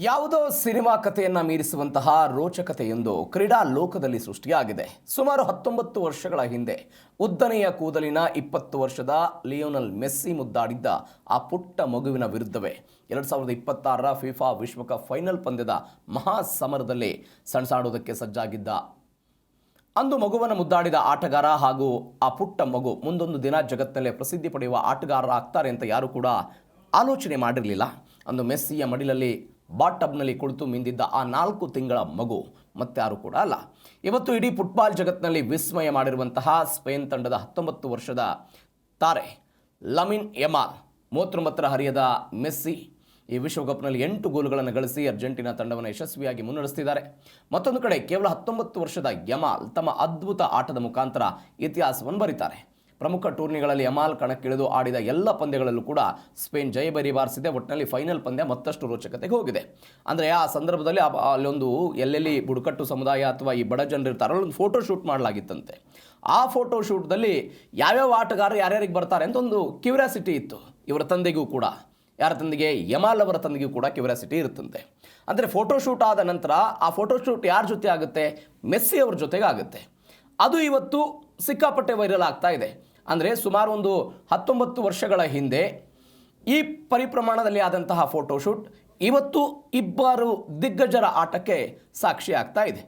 ಯಾವುದೋ ಸಿನಿಮಾ ಕಥೆಯನ್ನು ಮೀರಿಸುವಂತಹ ರೋಚಕತೆಯೊಂದು ಕ್ರೀಡಾ ಲೋಕದಲ್ಲಿ ಸೃಷ್ಟಿಯಾಗಿದೆ. ಸುಮಾರು 19 ವರ್ಷಗಳ ಹಿಂದೆ ಉದ್ದನೆಯ ಕೂದಲಿನ 20 ವರ್ಷದ ಲಿಯೋನೆಲ್ ಮೆಸ್ಸಿ ಮುದ್ದಾಡಿದ್ದ ಆ ಪುಟ್ಟ ಮಗುವಿನ ವಿರುದ್ಧವೇ 2026ರ ಫಿಫಾ ವಿಶ್ವಕಪ್ ಫೈನಲ್ ಪಂದ್ಯದ ಮಹಾ ಸಮರದಲ್ಲಿ ಸಣಸಾಡೋದಕ್ಕೆ ಸಜ್ಜಾಗಿದ್ದ ಅಂದು ಮಗುವನ್ನು ಮುದ್ದಾಡಿದ ಆಟಗಾರ ಹಾಗೂ ಆ ಪುಟ್ಟ ಮಗು ಮುಂದೊಂದು ದಿನ ಜಗತ್ತಿನಲ್ಲೇ ಪ್ರಸಿದ್ಧಿ ಪಡೆಯುವ ಆಟಗಾರರಾಗ್ತಾರೆ ಅಂತ ಯಾರು ಕೂಡ ಆಲೋಚನೆ ಮಾಡಿರಲಿಲ್ಲ. ಅಂದು ಮೆಸ್ಸಿಯ ಮಡಿಲಲ್ಲಿ ಬಾಟಬ್ನಲ್ಲಿ ಕುಳಿತು ಮಿಂದಿದ್ದ ಆ 4 ತಿಂಗಳ ಮಗು ಮತ್ತಾರು ಕೂಡ ಅಲ್ಲ. ಇವತ್ತು ಇಡೀ ಫುಟ್ಬಾಲ್ ಜಗತ್ತಿನಲ್ಲಿ ವಿಸ್ಮಯ ಮಾಡಿರುವಂತಹ ಸ್ಪೇನ್ ತಂಡದ 19 ವರ್ಷದ ತಾರೆ ಲಮಿನ್ ಯಮಾಲ್, 39ರ ಹರಿಯದ ಮೆಸ್ಸಿ ಈ ವಿಶ್ವಕಪ್ನಲ್ಲಿ 8 ಗೋಲುಗಳನ್ನು ಗಳಿಸಿ ಅರ್ಜೆಂಟೀನಾ ತಂಡವನ್ನು ಯಶಸ್ವಿಯಾಗಿ ಮುನ್ನಡೆಸುತ್ತಿದ್ದಾರೆ. ಮತ್ತೊಂದು ಕಡೆ ಕೇವಲ 19 ವರ್ಷದ ಯಮಾಲ್ ತಮ್ಮ ಅದ್ಭುತ ಆಟದ ಮುಖಾಂತರ ಇತಿಹಾಸವನ್ನು ಬರೀತಾರೆ. ಪ್ರಮುಖ ಟೂರ್ನಿಗಳಲ್ಲಿ ಯಮಾಲ್ ಕಣಕ್ಕಿಳಿದು ಆಡಿದ ಎಲ್ಲ ಪಂದ್ಯಗಳಲ್ಲೂ ಕೂಡ ಸ್ಪೇನ್ ಜಯಭೇರಿ ಬಾರಿಸಿದೆ. ಒಟ್ಟಿನಲ್ಲಿ ಫೈನಲ್ ಪಂದ್ಯ ಮತ್ತಷ್ಟು ರೋಚಕತೆಗೆ ಹೋಗಿದೆ. ಅಂದರೆ ಆ ಸಂದರ್ಭದಲ್ಲಿ ಅಲ್ಲೊಂದು ಎಲ್ಲೆಲ್ಲಿ ಬುಡಕಟ್ಟು ಸಮುದಾಯ ಅಥವಾ ಈ ಬಡ ಜನರು ಇರ್ತಾರೋ ಒಂದು ಫೋಟೋ ಶೂಟ್ ಮಾಡಲಾಗಿತ್ತಂತೆ. ಆ ಫೋಟೋ ಶೂಟ್ದಲ್ಲಿ ಯಾವ್ಯಾವ ಆಟಗಾರರು ಯಾರ್ಯಾರಿಗೆ ಬರ್ತಾರೆ ಅಂತ ಒಂದು ಕ್ಯೂರಿಯಾಸಿಟಿ ಇತ್ತು. ಇವರ ತಂದೆಗೂ ಕೂಡ, ಯಾರ ತಂದೆಗೆ, ಯಮಾಲ್ ಅವರ ತಂದೆಗೂ ಕೂಡ ಕ್ಯೂರಿಯಾಸಿಟಿ ಇರುತ್ತಂತೆ. ಅಂದರೆ ಫೋಟೋ ಶೂಟ್ ಆದ ನಂತರ ಆ ಫೋಟೋ ಶೂಟ್ ಯಾರ ಜೊತೆ ಆಗುತ್ತೆ? ಮೆಸ್ಸಿ ಅವ್ರ ಜೊತೆಗೆ ಆಗುತ್ತೆ. ಅದು ಇವತ್ತು ಸಿಕ್ಕಾಪಟ್ಟೆ ವೈರಲ್ ಆಗ್ತಾ ಇದೆ. ಅಂದರೆ ಸುಮಾರು ಒಂದು 19 ವರ್ಷಗಳ ಹಿಂದೆ ಈ ಪರಿಪ್ರಮಾಣದಲ್ಲಿ ಆದಂತಹ ಫೋಟೋಶೂಟ್ ಇವತ್ತು ಇಬ್ಬರು ದಿಗ್ಗಜರ ಆಟಕ್ಕೆ ಸಾಕ್ಷಿ ಆಗ್ತಾ ಇದೆ.